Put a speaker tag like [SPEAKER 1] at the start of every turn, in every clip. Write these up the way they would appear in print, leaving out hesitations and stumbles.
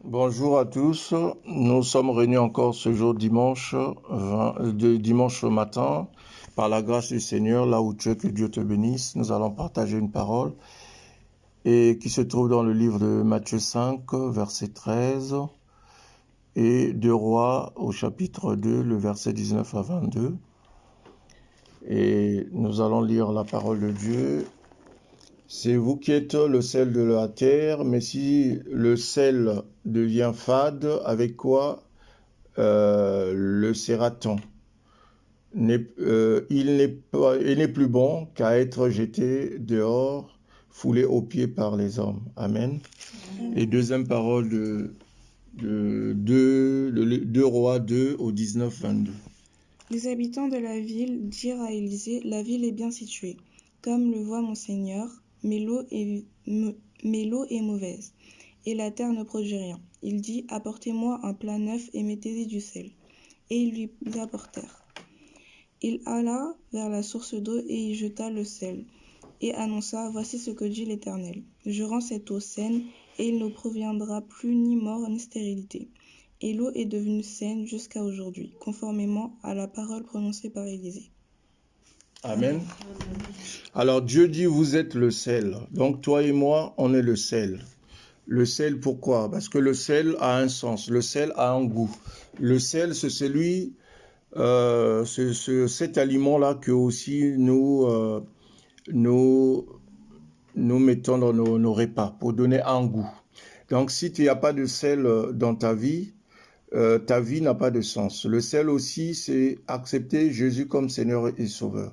[SPEAKER 1] Bonjour à tous, nous sommes réunis encore ce jour dimanche, dimanche matin, par la grâce du Seigneur, là où tu es, que Dieu te bénisse. Nous allons partager une parole et qui se trouve dans le livre de Matthieu 5, verset 13 et 2 Rois au chapitre 2, le verset 19 à 22. Et nous allons lire la parole de Dieu. C'est vous qui êtes le sel de la terre, mais si le sel devient fade, avec quoi le sera-t-on? Il n'est plus bon qu'à être jeté dehors, foulé aux pieds par les hommes. Amen. Et deuxième parole de 2 Rois 2 au 19-22.
[SPEAKER 2] Les habitants de la ville dirent à Élisée, la ville est bien située, comme le voit mon Seigneur, mais l'eau est mauvaise, et la terre ne produit rien. Il dit, apportez-moi un plat neuf et mettez-y du sel. Et ils lui apportèrent. Il alla vers la source d'eau et y jeta le sel, et annonça, voici ce que dit l'Éternel. Je rends cette eau saine, et il ne proviendra plus ni mort ni stérilité. Et l'eau est devenue saine jusqu'à aujourd'hui, conformément à la parole prononcée par Élisée.
[SPEAKER 1] Amen. Alors Dieu dit, vous êtes le sel. Donc toi et moi, on est le sel. Le sel, pourquoi? Parce que le sel a un sens, le sel a un goût. Le sel, c'est celui, cet aliment-là que aussi nous mettons dans nos repas pour donner un goût. Donc si tu n'as pas de sel dans ta vie n'a pas de sens. Le sel aussi, c'est accepter Jésus comme Seigneur et Sauveur.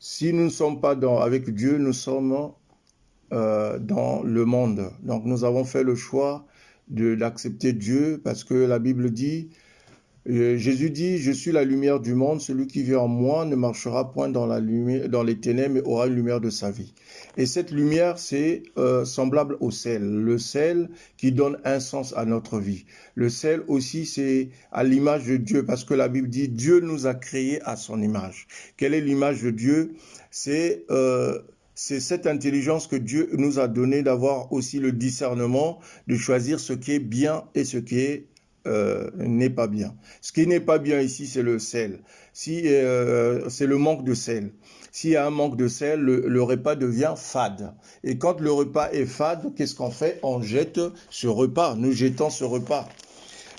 [SPEAKER 1] Si nous ne sommes pas avec Dieu, nous sommes dans le monde. Donc nous avons fait le choix d'accepter Dieu parce que la Bible dit, Jésus dit, je suis la lumière du monde, celui qui vient en moi ne marchera point dans les ténèbres, mais aura une lumière de sa vie. Et cette lumière, c'est semblable au sel. Le sel qui donne un sens à notre vie. Le sel aussi, c'est à l'image de Dieu, parce que la Bible dit, Dieu nous a créés à son image. Quelle est l'image de Dieu? C'est cette intelligence que Dieu nous a donnée d'avoir aussi le discernement, de choisir ce qui est bien et ce qui n'est pas bien. Ce qui n'est pas bien ici, c'est le sel. C'est le manque de sel. S'il y a un manque de sel, le repas devient fade. Et quand le repas est fade, qu'est-ce qu'on fait? On jette ce repas. Nous jetons ce repas.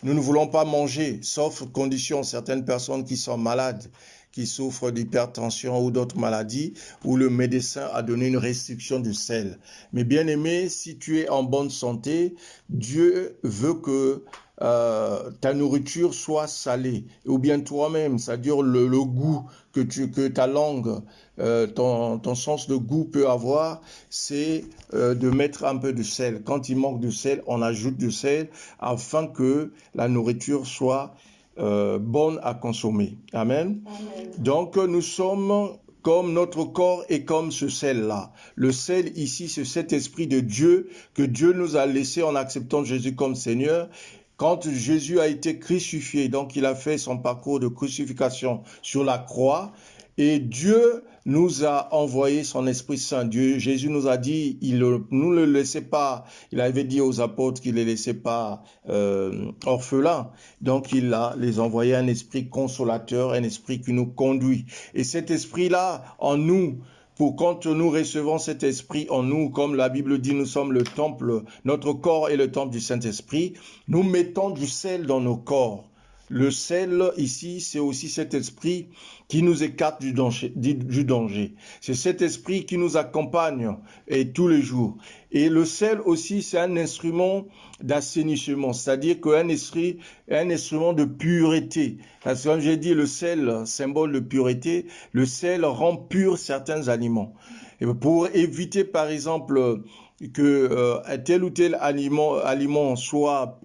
[SPEAKER 1] Nous ne voulons pas manger, sauf condition, certaines personnes qui sont malades, qui souffrent d'hypertension ou d'autres maladies, où le médecin a donné une restriction du sel. Mais bien aimé, si tu es en bonne santé, Dieu veut que ta nourriture soit salée, ou bien toi-même, c'est-à-dire le goût que ta langue, ton sens de goût peut avoir, c'est de mettre un peu de sel. Quand il manque de sel, on ajoute du sel afin que la nourriture soit bonne à consommer. Amen. Amen. Donc nous sommes comme notre corps est comme ce sel-là. Le sel ici, c'est cet esprit de Dieu que Dieu nous a laissé en acceptant Jésus comme Seigneur. Quand Jésus a été crucifié, donc il a fait son parcours de crucifixion sur la croix, et Dieu nous a envoyé son Esprit Saint. Jésus nous a dit, nous ne le laissait pas, il avait dit aux apôtres qu'il ne les laissait pas orphelins. Donc il a les envoyé un esprit consolateur, un esprit qui nous conduit. Et cet esprit-là, en nous, quand nous recevons cet esprit en nous, comme la Bible dit, nous sommes le temple, notre corps est le temple du Saint-Esprit, nous mettons du sel dans nos corps. Le sel, ici, c'est aussi cet esprit qui nous écarte du danger. C'est cet esprit qui nous accompagne tous les jours. Et le sel aussi, c'est un instrument d'assainissement, c'est-à-dire qu'un instrument de pureté. Parce que comme j'ai dit, le sel, symbole de pureté, le sel rend pur certains aliments. Et pour éviter, par exemple, que tel ou tel aliment soit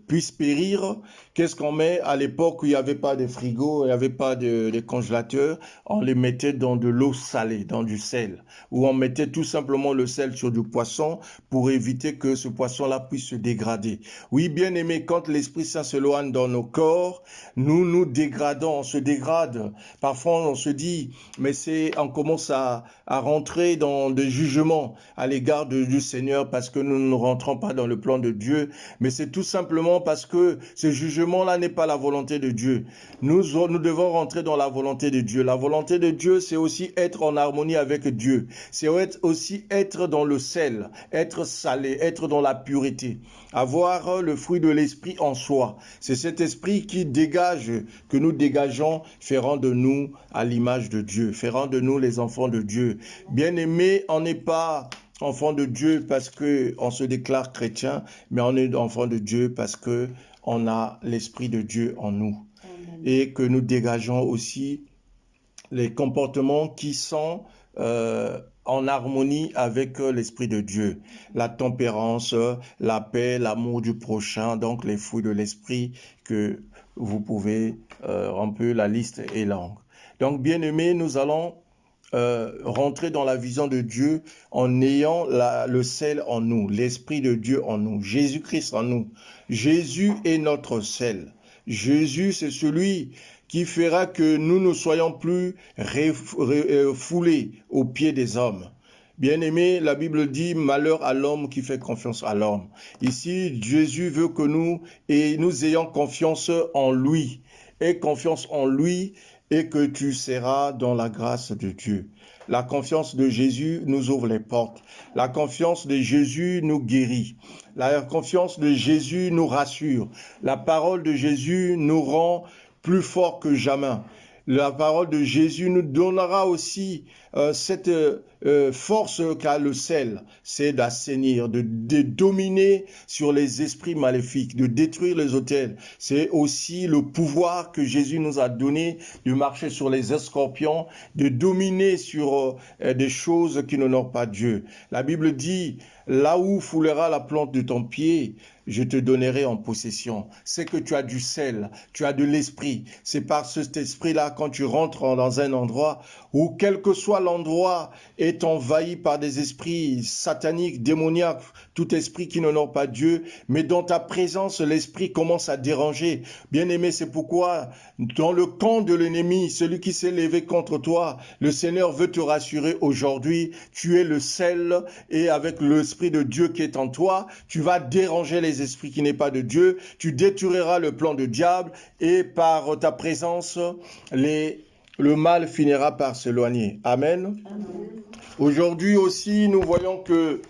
[SPEAKER 1] puisse périr, qu'est-ce qu'on met? À l'époque où il n'y avait pas de frigo, il n'y avait pas de congélateur, on les mettait dans de l'eau salée, dans du sel, ou on mettait tout simplement le sel sur du poisson pour éviter que ce poisson-là puisse se dégrader. Oui, bien aimé, quand l'Esprit Saint s'éloigne dans nos corps, nous nous dégradons, on se dégrade. Parfois, on se dit, mais on commence tendance à rentrer dans des jugements à l'égard du Seigneur parce que nous ne rentrons pas dans le plan de Dieu, mais c'est tout simplement parce que ce jugement-là n'est pas la volonté de Dieu. Nous devons rentrer dans la volonté de Dieu. La volonté de Dieu, c'est aussi être en harmonie avec Dieu. C'est aussi être dans le sel, être salé, être dans la pureté, avoir le fruit de l'esprit en soi. C'est cet esprit qui dégage, que nous dégageons, feront de nous à l'image de Dieu, feront de nous les enfants de Dieu. Bien-aimés, on n'est pas enfant de Dieu parce qu'on se déclare chrétien, mais on est enfant de Dieu parce qu'on a l'esprit de Dieu en nous. Amen. Et que nous dégageons aussi les comportements qui sont en harmonie avec l'esprit de Dieu. La tempérance, la paix, l'amour du prochain, donc les fruits de l'esprit que vous pouvez remplir, la liste est longue. Donc, bien-aimés, nous allons rentrer dans la vision de Dieu en ayant le sel en nous, l'esprit de Dieu en nous, Jésus-Christ en nous. Jésus est notre sel. Jésus, c'est celui qui fera que nous ne soyons plus foulés aux pieds des hommes. Bien-aimé, la Bible dit « Malheur à l'homme qui fait confiance à l'homme ». Ici, Jésus veut que nous ayons confiance en lui. Aie confiance en lui et que tu seras dans la grâce de Dieu. La confiance de Jésus nous ouvre les portes. La confiance de Jésus nous guérit. La confiance de Jésus nous rassure. La parole de Jésus nous rend plus forts que jamais. La parole de Jésus nous donnera aussi cette force qu'a le sel, c'est d'assainir, de dominer sur les esprits maléfiques, de détruire les autels. C'est aussi le pouvoir que Jésus nous a donné de marcher sur les scorpions, de dominer sur des choses qui n'honorent pas Dieu. La Bible dit, là où foulera la plante de ton pied, je te donnerai en possession. C'est que tu as du sel, tu as de l'esprit. C'est par cet esprit-là, quand tu rentres dans un endroit où, quel que soit l'endroit, est envahi par des esprits sataniques, démoniaques, tout esprit qui n'honore pas Dieu, mais dans ta présence, l'esprit commence à déranger. Bien-aimé, c'est pourquoi, dans le camp de l'ennemi, celui qui s'est levé contre toi, le Seigneur veut te rassurer aujourd'hui, tu es le sel, et avec l'esprit de Dieu qui est en toi, tu vas déranger les esprits qui n'est pas de Dieu, tu détruiras le plan du diable, et par ta présence, le mal finira par s'éloigner. Amen. Amen. Aujourd'hui aussi, nous voyons que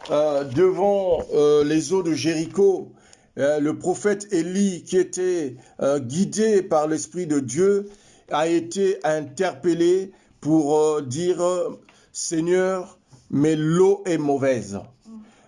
[SPEAKER 1] devant les eaux de Jéricho, le prophète Élie, qui était guidé par l'Esprit de Dieu, a été interpellé pour dire « Seigneur, mais l'eau est mauvaise. »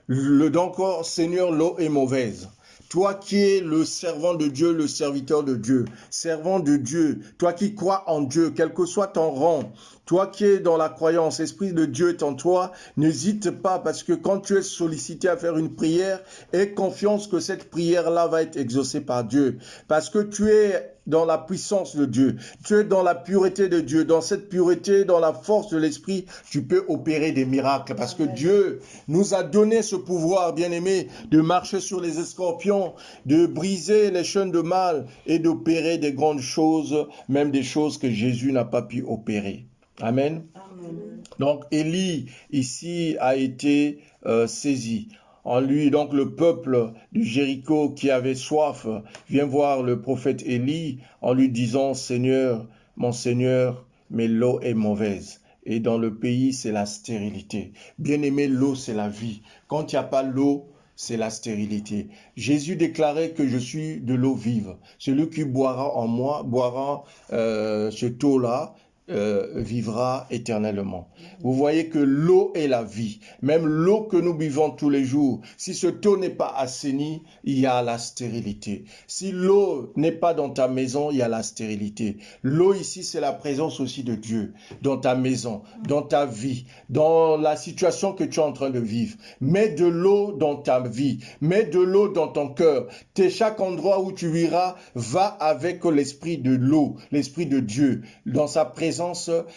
[SPEAKER 1] Donc, Seigneur, l'eau est mauvaise. Toi qui es le servant de Dieu, le serviteur de Dieu, servant de Dieu, toi qui crois en Dieu, quel que soit ton rang, toi qui es dans la croyance, l'Esprit de Dieu est en toi, n'hésite pas parce que quand tu es sollicité à faire une prière, aie confiance que cette prière-là va être exaucée par Dieu. Parce que tu es dans la puissance de Dieu, tu es dans la pureté de Dieu, dans cette pureté, dans la force de l'Esprit, tu peux opérer des miracles parce que Dieu nous a donné ce pouvoir, bien-aimé, de marcher sur les scorpions, de briser les chaînes de mal et d'opérer des grandes choses, même des choses que Jésus n'a pas pu opérer. Amen. Amen. Donc Élie ici a été saisi. En lui, donc le peuple de Jéricho qui avait soif vient voir le prophète Élie en lui disant « Seigneur, mon Seigneur, mais l'eau est mauvaise. » Et dans le pays, c'est la stérilité. Bien-aimé, l'eau, c'est la vie. Quand il n'y a pas l'eau, c'est la stérilité. Jésus déclarait que je suis de l'eau vive. Celui qui boira en moi, boira ce taux-là, vivra éternellement. Vous voyez que l'eau est la vie. Même l'eau que nous buvons tous les jours, si ce taux n'est pas assaini, il y a la stérilité. Si l'eau n'est pas dans ta maison, il y a la stérilité. L'eau ici, c'est la présence aussi de Dieu dans ta maison, dans ta vie, dans la situation que tu es en train de vivre. Mets de l'eau dans ta vie, mets de l'eau dans ton cœur. Chaque endroit où tu iras, va avec l'esprit de l'eau, l'esprit de Dieu. Dans sa présence,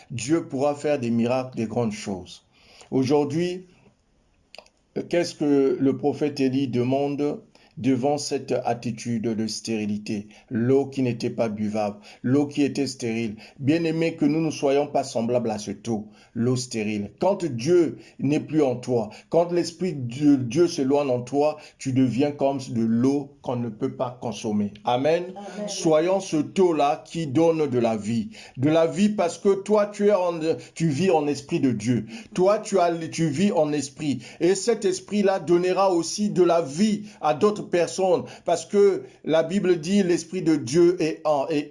[SPEAKER 1] Dieu pourra faire des miracles, des grandes choses. Aujourd'hui, qu'est-ce que le prophète Élie demande? devant cette attitude de stérilité, l'eau qui n'était pas buvable, l'eau qui était stérile. Bien-aimé, que nous ne soyons pas semblables à cette eau, l'eau stérile. Quand Dieu n'est plus en toi, quand l'Esprit de Dieu s'éloigne en toi, tu deviens comme de l'eau qu'on ne peut pas consommer. Amen.
[SPEAKER 3] Amen.
[SPEAKER 1] Soyons ce eau-là qui donne de la vie. De la vie parce que toi, tu vis en esprit de Dieu. Toi, tu vis en esprit. Et cet esprit-là donnera aussi de la vie à d'autres personnes parce que la Bible dit l'esprit de Dieu est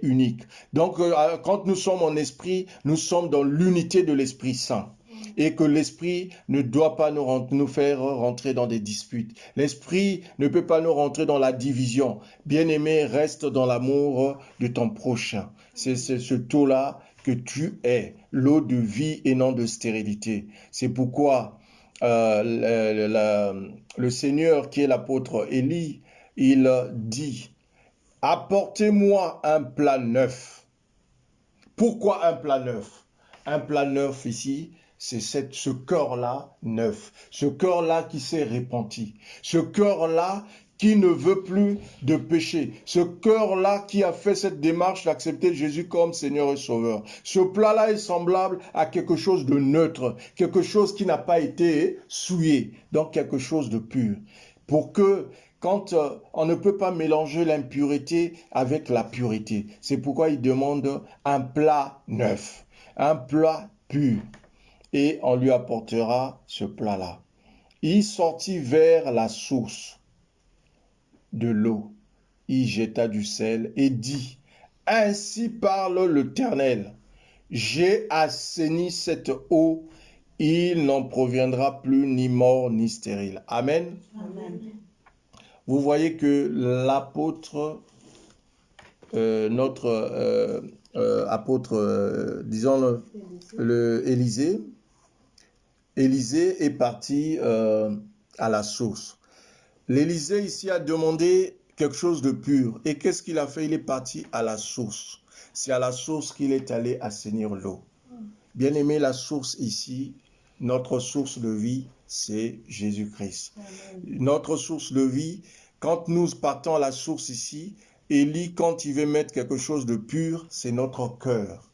[SPEAKER 1] unique. Donc, quand nous sommes en esprit, nous sommes dans l'unité de l'Esprit Saint. Et que l'esprit ne doit pas nous faire rentrer dans des disputes. L'esprit ne peut pas nous rentrer dans la division. Bien-aimé, reste dans l'amour de ton prochain. C'est ce taux-là que tu es, l'eau de vie et non de stérilité. C'est pourquoi le Seigneur, qui est l'apôtre Élie, il dit, apportez-moi un plat neuf. Pourquoi un plat neuf? Un plat neuf ici, c'est ce cœur-là neuf, ce cœur-là qui s'est repenti, ce cœur-là qui ne veut plus de péché, ce cœur-là qui a fait cette démarche d'accepter Jésus comme Seigneur et Sauveur. Ce plat-là est semblable à quelque chose de neutre, quelque chose qui n'a pas été souillé, donc quelque chose de pur. Pour que quand on ne peut pas mélanger l'impureté avec la pureté. C'est pourquoi il demande un plat neuf, un plat pur. Et on lui apportera ce plat-là. Il sortit vers la source de l'eau. Il jeta du sel et dit, ainsi parle l'Éternel, j'ai assaini cette eau, il n'en proviendra plus ni mort ni stérile. Amen.
[SPEAKER 3] Amen.
[SPEAKER 1] Vous voyez que l'apôtre, notre apôtre, disons Élisée est parti à la source. L'Élysée ici a demandé quelque chose de pur. Et qu'est-ce qu'il a fait? Il est parti à la source. C'est à la source qu'il est allé assainir l'eau. Bien aimé, la source ici, notre source de vie, c'est Jésus-Christ. Notre source de vie, quand nous partons à la source ici, Élie, quand il veut mettre quelque chose de pur, c'est notre cœur.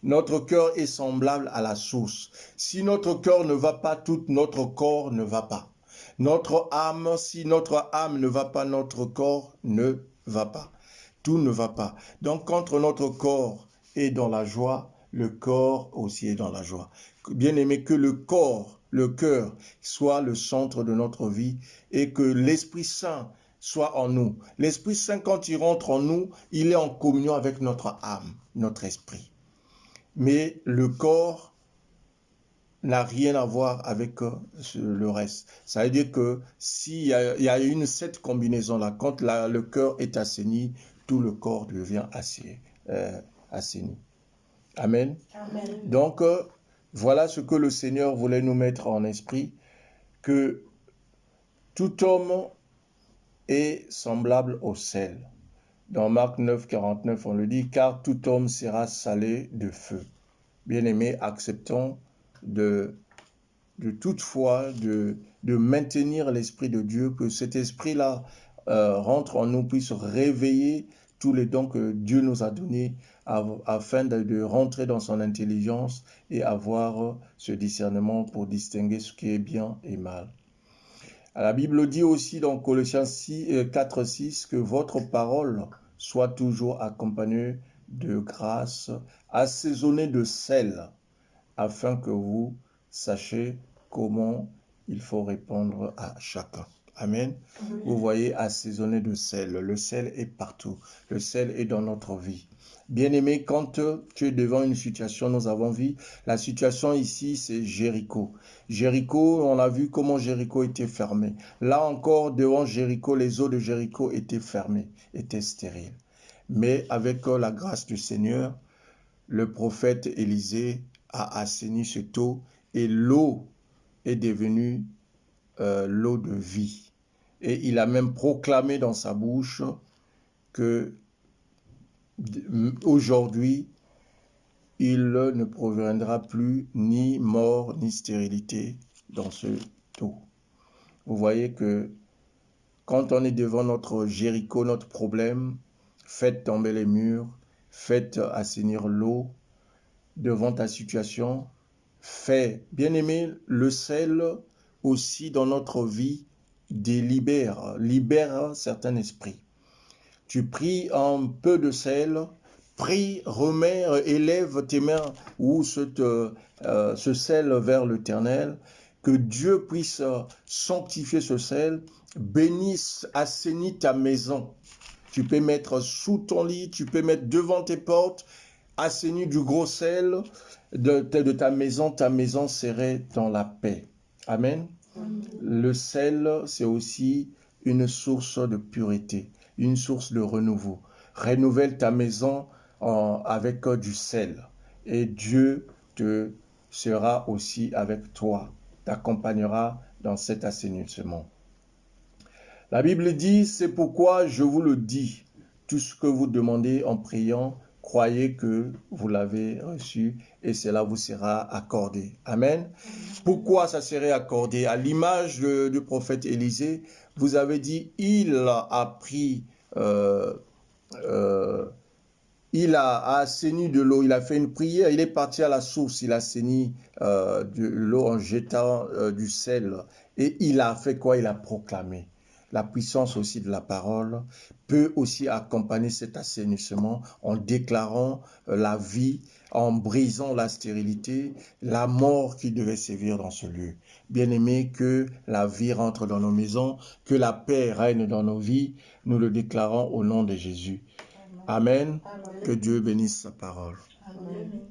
[SPEAKER 1] Notre cœur est semblable à la source. Si notre cœur ne va pas, tout notre corps ne va pas. Notre âme, si notre âme ne va pas, notre corps ne va pas. Tout ne va pas. Donc, quand notre corps est dans la joie, le corps aussi est dans la joie. Bien aimé, que le corps, le cœur, soit le centre de notre vie et que l'Esprit Saint soit en nous. L'Esprit Saint, quand il rentre en nous, il est en communion avec notre âme, notre esprit. Mais le corps n'a rien à voir avec le reste. Ça veut dire que s'il y a cette combinaison-là, quand le cœur est assaini, tout le corps devient assaini. Amen.
[SPEAKER 3] Amen.
[SPEAKER 1] Donc, voilà ce que le Seigneur voulait nous mettre en esprit, que tout homme est semblable au sel. Dans Marc 9, 49, on le dit, car tout homme sera salé de feu. Bien-aimés, acceptons de toute foi, de maintenir l'Esprit de Dieu, que cet Esprit-là rentre en nous, puisse réveiller tous les dons que Dieu nous a donnés afin de rentrer dans son intelligence et avoir ce discernement pour distinguer ce qui est bien et mal. La Bible dit aussi dans Colossiens 4, 6 que votre parole soit toujours accompagnée de grâce, assaisonnée de sel, afin que vous sachiez comment il faut répondre à chacun. Amen.
[SPEAKER 3] Amen.
[SPEAKER 1] Vous voyez, assaisonné de sel. Le sel est partout. Le sel est dans notre vie. Bien-aimé, quand tu es devant une situation, nous avons vu, la situation ici, c'est Jéricho. Jéricho, on a vu comment Jéricho était fermé. Là encore, devant Jéricho, les eaux de Jéricho étaient fermées, étaient stériles. Mais avec la grâce du Seigneur, le prophète Élisée a assaini cette eau et l'eau est devenue l'eau de vie. Et il a même proclamé dans sa bouche que aujourd'hui, il ne proviendra plus ni mort ni stérilité dans ce eau. Vous voyez que Quand on est devant notre Jéricho, notre problème, faites tomber les murs, faites assainir l'eau devant ta situation. Fais, bien-aimé, le sel aussi dans notre vie libère certains esprits. Tu pries un peu de sel, prie, remets, élève tes mains ou ce sel vers l'Éternel, que Dieu puisse sanctifier ce sel, bénisse, assainit ta maison. Tu peux mettre sous ton lit, tu peux mettre devant tes portes, assainir du gros sel de ta maison serait dans la paix. Amen. Le sel, c'est aussi une source de pureté, une source de renouveau. Renouvelle ta maison avec du sel et Dieu te sera aussi avec toi, t'accompagnera dans cet assainissement. La Bible dit, c'est pourquoi je vous le dis, tout ce que vous demandez en priant, croyez que vous l'avez reçu et cela vous sera accordé. Amen. Pourquoi ça serait accordé? À l'image du prophète Élisée, vous avez dit, il a pris, il a assaini de l'eau, il a fait une prière, il est parti à la source, il a assaini de l'eau en jetant du sel. Et il a fait quoi? Il a proclamé. La puissance aussi de la parole peut aussi accompagner cet assainissement en déclarant la vie, en brisant la stérilité, la mort qui devait sévir dans ce lieu. Bien-aimé, que la vie rentre dans nos maisons, que la paix règne dans nos vies, nous le déclarons au nom de Jésus. Amen. Amen. Que Dieu bénisse sa parole.
[SPEAKER 2] Amen.